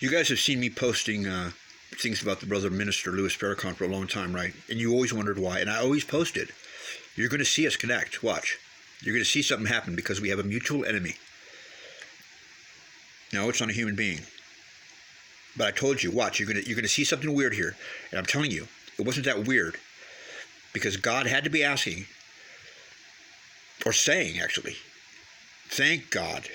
You guys have seen me posting things about the brother minister Louis Farrakhan for a long time, right? And you always wondered why. And I always posted, you're going to see us connect. Watch. You're going to see something happen because we have a mutual enemy. No, it's not a human being. But I told you, watch, you're going to see something weird here. And I'm telling you, it wasn't that weird. Because God had to be asking, or saying actually, thank God.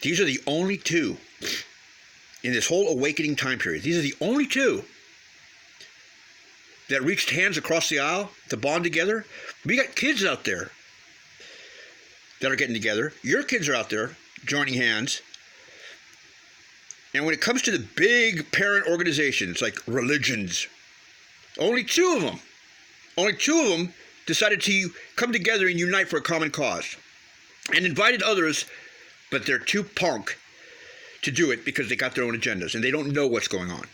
These are the only two in this whole awakening time period. These are the only two that reached hands across the aisle to bond together. We got kids out there that are getting together. Your kids are out there joining hands. And when it comes to the big parent organizations like religions, only two of them decided to come together and unite for a common cause and invited others, but they're too punk to do it because they got their own agendas and they don't know what's going on.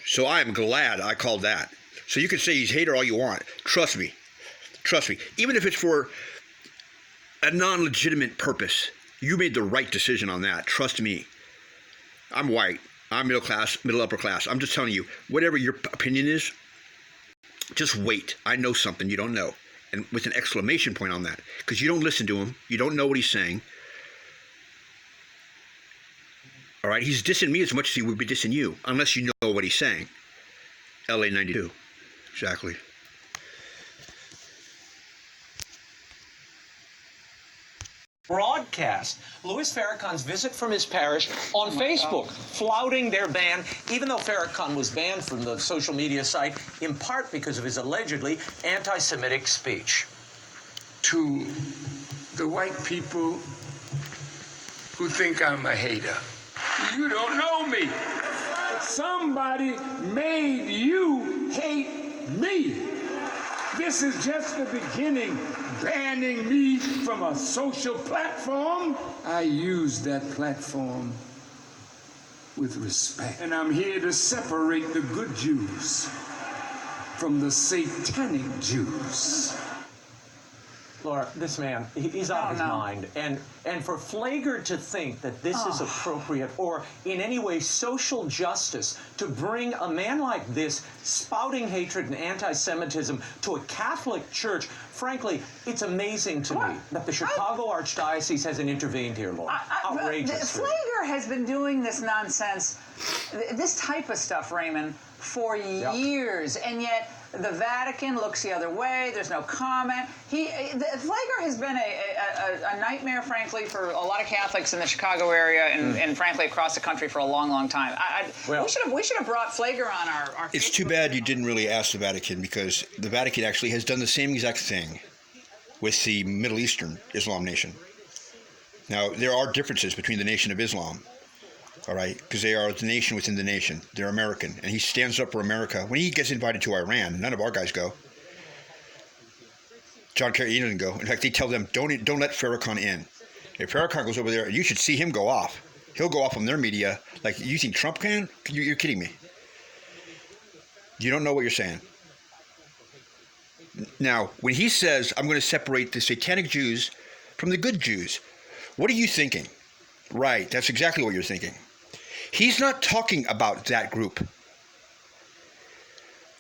So I am glad I called that. So you can say he's a hater all you want. Trust me. Even if it's for a non-legitimate purpose, you made the right decision on that. Trust me. I'm white. I'm middle class, middle upper class. I'm just telling you, whatever your opinion is, just wait. I know something you don't know. And with an exclamation point on that. Because you don't listen to him. You don't know what he's saying. All right? He's dissing me as much as he would be dissing you. Unless you know what he's saying. LA 92. Exactly. Broadcast Louis Farrakhan's visit from his parish on Facebook, flouting their ban, even though Farrakhan was banned from the social media site, in part because of his allegedly anti-Semitic speech. To the white people who think I'm a hater, you don't know me. Somebody made you hate me. This is just the beginning. Banning me from a social platform. I use that platform with respect. And I'm here to separate the good Jews from the satanic Jews. Laura, this man, he's out of his mind. And for Pfleger to think that this is appropriate or in any way social justice to bring a man like this spouting hatred and anti-Semitism to a Catholic church, frankly, it's amazing to me that the Chicago Archdiocese hasn't intervened here, Laura. Outrageous. Pfleger has been doing this nonsense, this type of stuff, Raymond, for years, and yet the Vatican looks the other way. There's no comment. Pfleger has been a nightmare, frankly, for a lot of Catholics in the Chicago area and frankly, across the country for a long, long time. We should have brought Pfleger on our It's too bad you didn't really ask the Vatican, because the Vatican actually has done the same exact thing with the Middle Eastern Islam nation. Now, there are differences between the Nation of Islam, all right, because they are the nation within the nation. They're American, and he stands up for America. When he gets invited to Iran, none of our guys go. John Kerry doesn't go. In fact, they tell them, don't let Farrakhan in. If Farrakhan goes over there, you should see him go off. He'll go off on their media like, you think Trump can? You're kidding me. You don't know what you're saying. Now, when he says, I'm going to separate the satanic Jews from the good Jews, what are you thinking? Right, that's exactly what you're thinking. He's not talking about that group.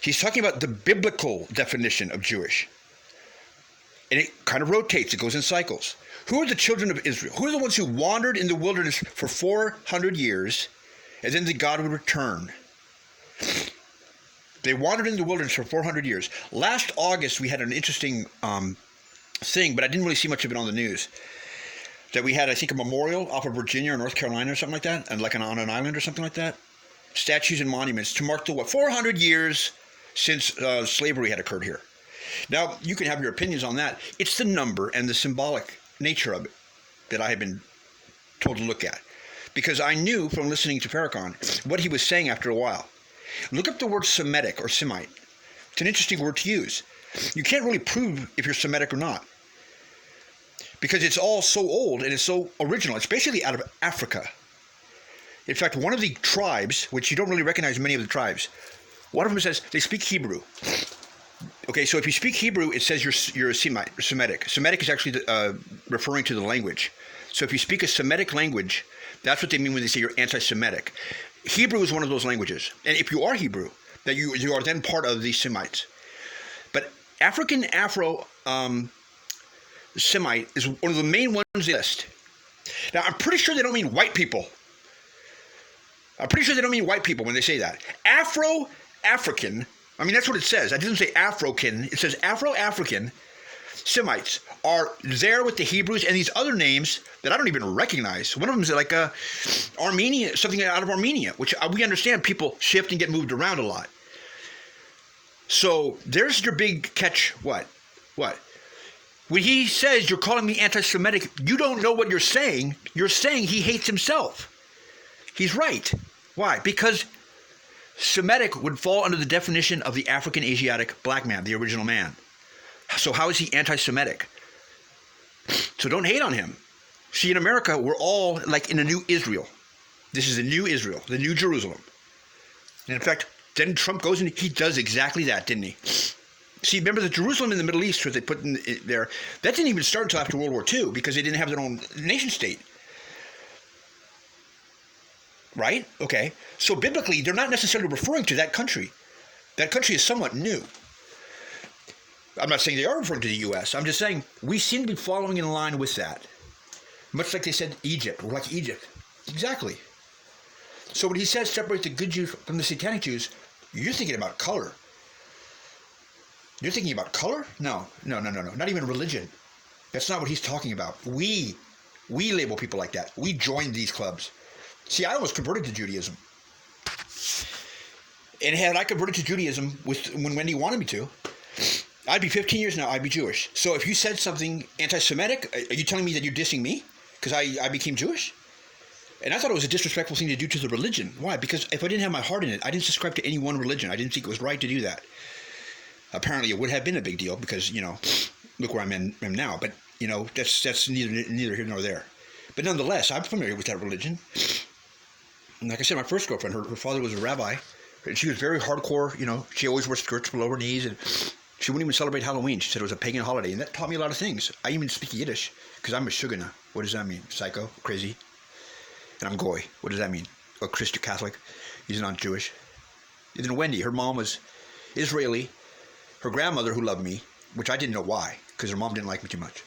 He's talking about the biblical definition of Jewish. And it kind of rotates. It goes in cycles. Who are the children of Israel? Who are the ones who wandered in the wilderness for 400 years and then God would return? They wandered in the wilderness for 400 years. Last August, we had an interesting thing, but I didn't really see much of it on the news. That we had, I think, a memorial off of Virginia or North Carolina or something like that, and like on an island or something like that. Statues and monuments to mark the 400 years since slavery had occurred here. Now, you can have your opinions on that. It's the number and the symbolic nature of it that I have been told to look at. Because I knew from listening to Farrakhan what he was saying after a while. Look up the word Semitic or Semite. It's an interesting word to use. You can't really prove if you're Semitic or not, because it's all so old and it's so original. It's basically out of Africa. In fact, one of the tribes, which you don't really recognize many of the tribes, one of them says they speak Hebrew. Okay, so if you speak Hebrew, it says you're a Semitic. Semitic is actually referring to the language. So if you speak a Semitic language, that's what they mean when they say you're anti-Semitic. Hebrew is one of those languages. And if you are Hebrew, that you are then part of the Semites. But African Afro-Semite is one of the main ones they list. Now, I'm pretty sure they don't mean white people. I'm pretty sure they don't mean white people when they say that. Afro-African, I mean, that's what it says. It doesn't say African. It says Afro-African Semites are there with the Hebrews and these other names that I don't even recognize. One of them is like Armenia, something out of Armenia, which we understand people shift and get moved around a lot. So there's your big catch. What? When he says you're calling me anti-Semitic, you don't know what you're saying. You're saying he hates himself. He's right. Why? Because Semitic would fall under the definition of the African Asiatic black man, the original man. So how is he anti-Semitic? So don't hate on him. See, in America, we're all like in a new Israel. This is the new Israel, the new Jerusalem. And in fact, then Trump goes and he does exactly that, didn't he? See, remember the Jerusalem in the Middle East, what they put in there, that didn't even start until after World War II because they didn't have their own nation state. Right? Okay. So biblically, they're not necessarily referring to that country. That country is somewhat new. I'm not saying they are referring to the U.S. I'm just saying we seem to be following in line with that. Much like they said Egypt. We're like Egypt. Exactly. So when he says separate the good Jews from the satanic Jews, you're thinking about color. You're thinking about color? No. Not even religion. That's not what he's talking about. We label people like that. We joined these clubs. See, I almost converted to Judaism. And had I converted to Judaism when Wendy wanted me to, I'd be 15 years now, I'd be Jewish. So if you said something anti-Semitic, are you telling me that you're dissing me? Because I became Jewish? And I thought it was a disrespectful thing to do to the religion. Why? Because if I didn't have my heart in it, I didn't subscribe to any one religion. I didn't think it was right to do that. Apparently it would have been a big deal because, look where am now. But, that's neither here nor there. But nonetheless, I'm familiar with that religion. And like I said, my first girlfriend, her father was a rabbi. And she was very hardcore, she always wore skirts below her knees. And she wouldn't even celebrate Halloween. She said it was a pagan holiday. And that taught me a lot of things. I even speak Yiddish because I'm a shugana. What does that mean? Psycho? Crazy? And I'm Goy. What does that mean? A Christian Catholic. He's not Jewish. And then Wendy, her mom was Israeli. Her grandmother, who loved me, which I didn't know why, because her mom didn't like me too much.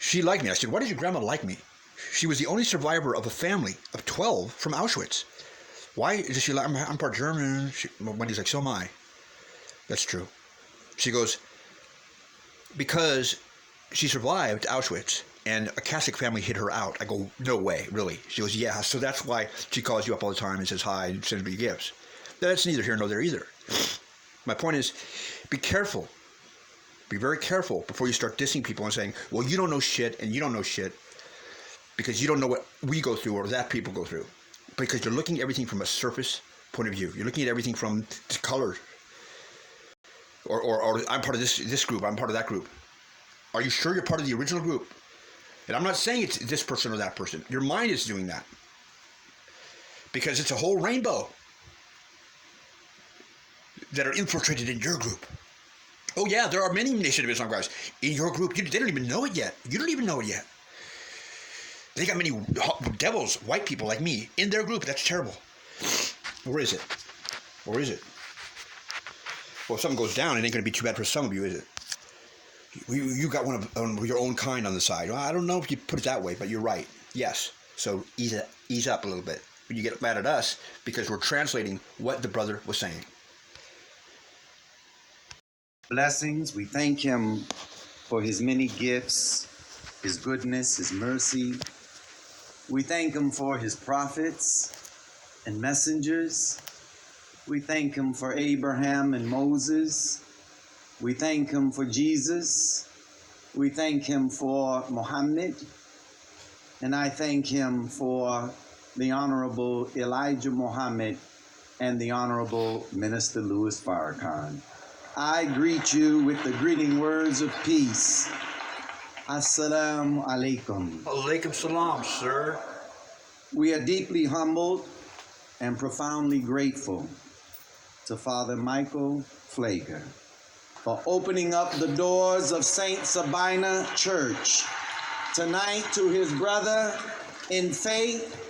She liked me. I said, why did your grandma like me? She was the only survivor of a family of 12 from Auschwitz. Why does she like? I'm part German. Wendy's like, so am I. That's true. She goes, because she survived Auschwitz and a Catholic family hid her out. I go, no way, really? She goes, yeah. So that's why she calls you up all the time and says hi and sends me gifts. That's neither here nor there either. My point is, be careful. Be very careful before you start dissing people and saying, well, you don't know shit and you don't know shit because you don't know what we go through or that people go through. Because you're looking at everything from a surface point of view. You're looking at everything from the color. Or I'm part of this group, I'm part of that group. Are you sure you're part of the original group? And I'm not saying it's this person or that person. Your mind is doing that. Because it's a whole rainbow that are infiltrated in your group. Oh yeah, there are many Nation of Islam guys in your group. They don't even know it yet. You don't even know it yet. They got many devils, white people like me, in their group. That's terrible. Where is it? Well, if something goes down, it ain't going to be too bad for some of you, is it? You got one of your own kind on the side. Well, I don't know if you put it that way, but you're right. Yes. So ease up a little bit. When you get mad at us because we're translating what the brother was saying. Blessings. We thank him for his many gifts, his goodness, his mercy. We thank him for his prophets and messengers. We thank him for Abraham and Moses. We thank him for Jesus. We thank him for Muhammad. And I thank him for the Honorable Elijah Muhammad and the Honorable Minister Louis Farrakhan. I greet you with the greeting words of peace. Assalamu alaikum. Alaikum salam, sir. We are deeply humbled and profoundly grateful to Father Michael Pfleger for opening up the doors of St. Sabina Church tonight to his brother in faith,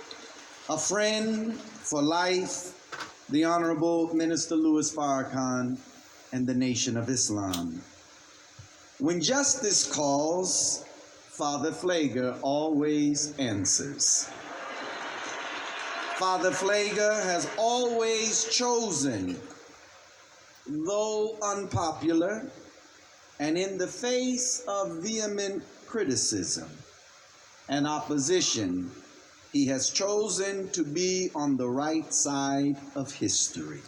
a friend for life, the Honorable Minister Louis Farrakhan and the Nation of Islam. When justice calls, Father Pfleger always answers. Father Pfleger has always chosen, though unpopular, and in the face of vehement criticism and opposition, he has chosen to be on the right side of history.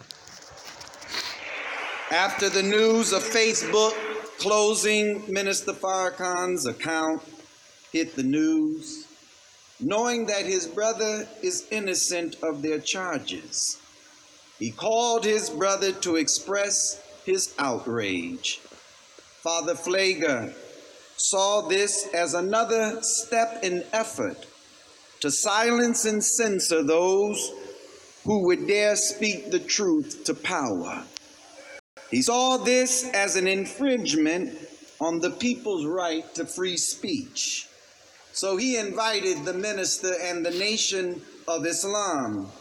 After the news of Facebook closing Minister Farrakhan's account hit the news, knowing that his brother is innocent of their charges, he called his brother to express his outrage. Father Pfleger saw this as another step in effort to silence and censor those who would dare speak the truth to power. He saw this as an infringement on the people's right to free speech. So he invited the minister and the Nation of Islam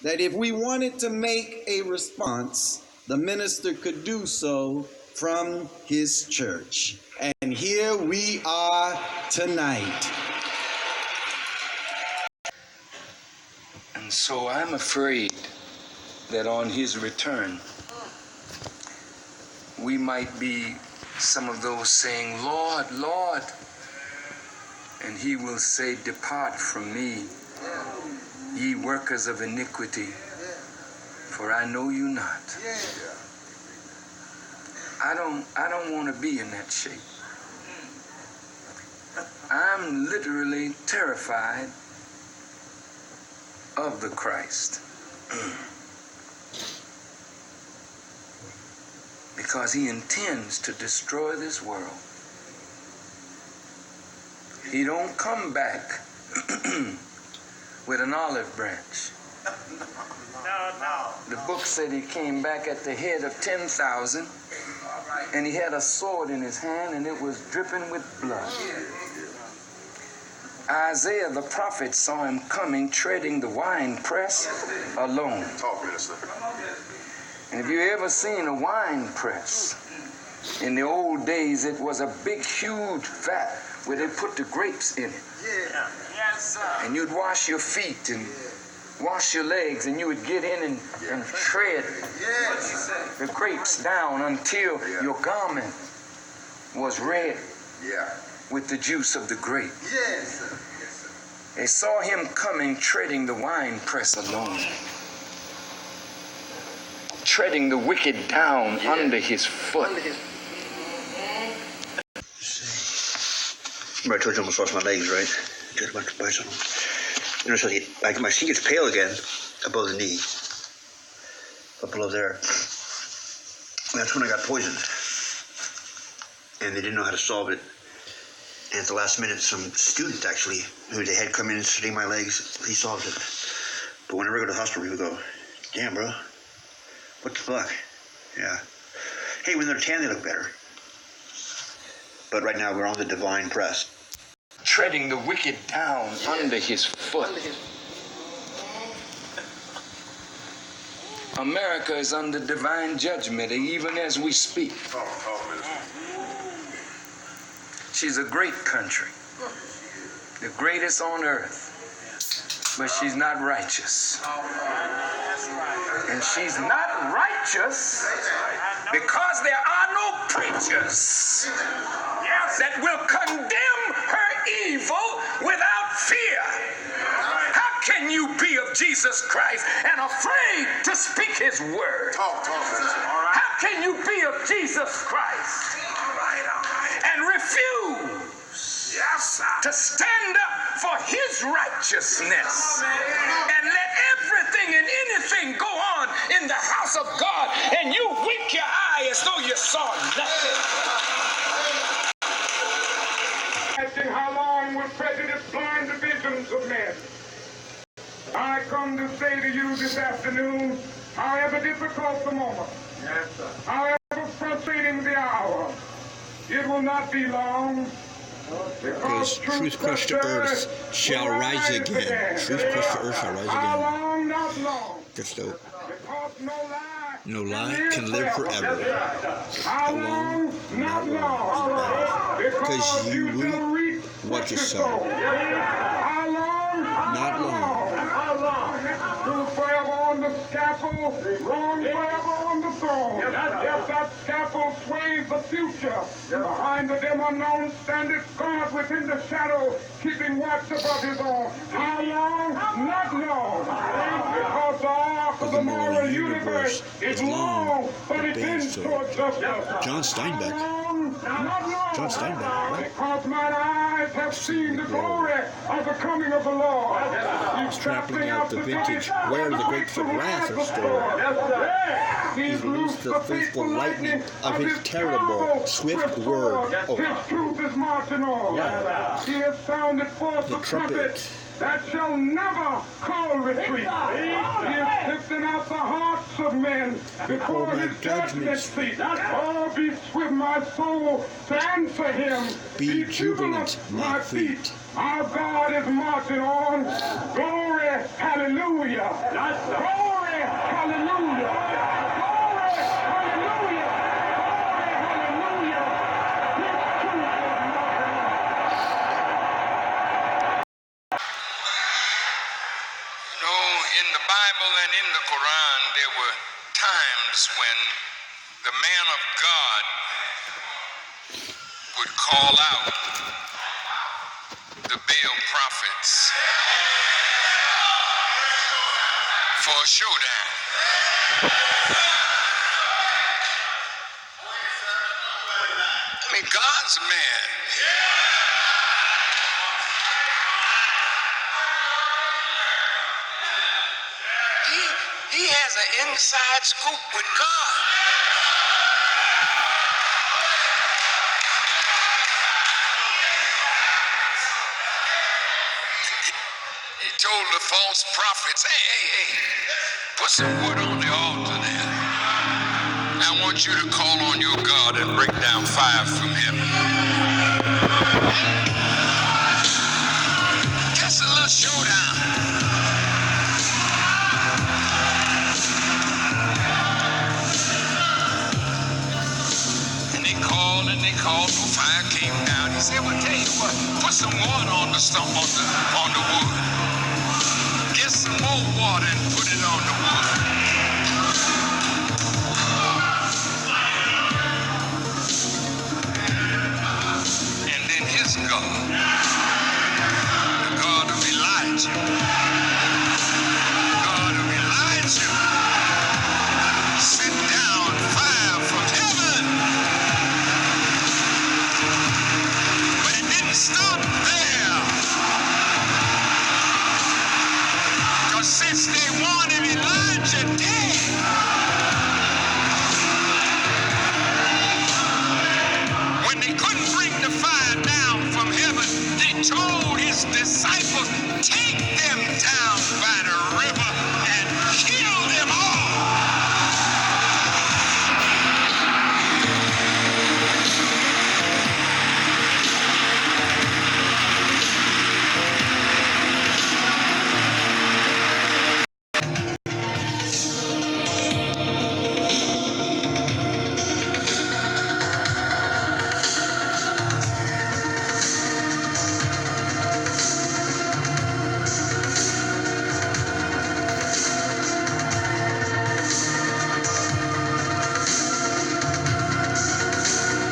that if we wanted to make a response, the minister could do so from his church. And here we are tonight. And so I'm afraid that on his return, we might be some of those saying, Lord, Lord. And he will say, depart from me, ye workers of iniquity, for I know you not. I don't want to be in that shape. I'm literally terrified of the Christ. Because he intends to destroy this world. He don't come back with an olive branch. The book said he came back at the head of 10,000, and he had a sword in his hand, and it was dripping with blood. Isaiah the prophet saw him coming, treading the winepress alone. And if you ever seen a wine press, in the old days it was a big, huge vat where they put the grapes in it. And you'd wash your feet and wash your legs, and you would get in and tread the grapes down until your garment was red with the juice of the grape. They saw him coming, treading the winepress alone, treading the wicked down under his foot. Remember I told you I almost lost my legs, right? Did a bunch of bicycle. You know, so my skin gets pale again above the knee, up below there. And that's when I got poisoned, and they didn't know how to solve it. And at the last minute, some student actually, who they had come in and study my legs, he solved it. But whenever I go to the hospital, people go, "Damn, bro, what the fuck?" Yeah. Hey, when they're tan, they look better. But right now, we're on the divine press. Treading the wicked down under his foot. America is under divine judgment even as we speak. She's a great country, the greatest on earth, but she's not righteous. And she's not righteous because there are no preachers that will condemn her evil without fear. How can you be of Jesus Christ and afraid to speak his word? How can you be of Jesus Christ and refuse to stand up for his righteousness and let everything and anything go on in the house of God, and you wink your eye as though you saw nothing? How long will prejudice blind the visions of men? I come to say to you this afternoon, however difficult the moment, however frustrating the hour, it will not be long Because truth crushed to earth shall rise again. Truth crushed to earth shall rise How again. long, not long. That's dope. Because No lie can live forever. How long, not long. Because you shall reap reap what you sow. How long, Not long. How long? Truth forever on the scaffold, wrong forever on the throne. Yes, that scaffold sways the future. Behind the dim unknown standeth God within the shadow, keeping watch above his own. How long? Not long. Because the arc of the moral universe is long, but it bends toward justice. John Steinbeck. Not long. John Steinbeck, right? Because mine eyes have seen the glory of the coming of the Lord. He's Trampling out the vintage, where the grapes of wrath are stored. He's loosed the faithful lightning of his terrible, swift word. His truth is marching on. Yeah. He has sounded forth The the trumpet that shall never call retreat. He is sifting out the hearts of men before my his judgment judgment seat. Oh, be swift, my soul, to answer him. Be jubilant, my feet. Our God is marching on. Glory, hallelujah. Glory, hallelujah. Glory, hallelujah. Glory, hallelujah. His truth is In the Bible and in the Quran, there were times when the man of God would call out the Baal prophets for a showdown. I mean, God's man. He has an inside scoop with God. He told the false prophets, hey, put some wood on the altar there. I want you to call on your God and bring down fire from heaven. Just a little showdown. And they called, no fire came down. He said, well, tell you what, put some water on the stump on the wood. Get some more water and put it on the wood. And then his God, the God of Elijah,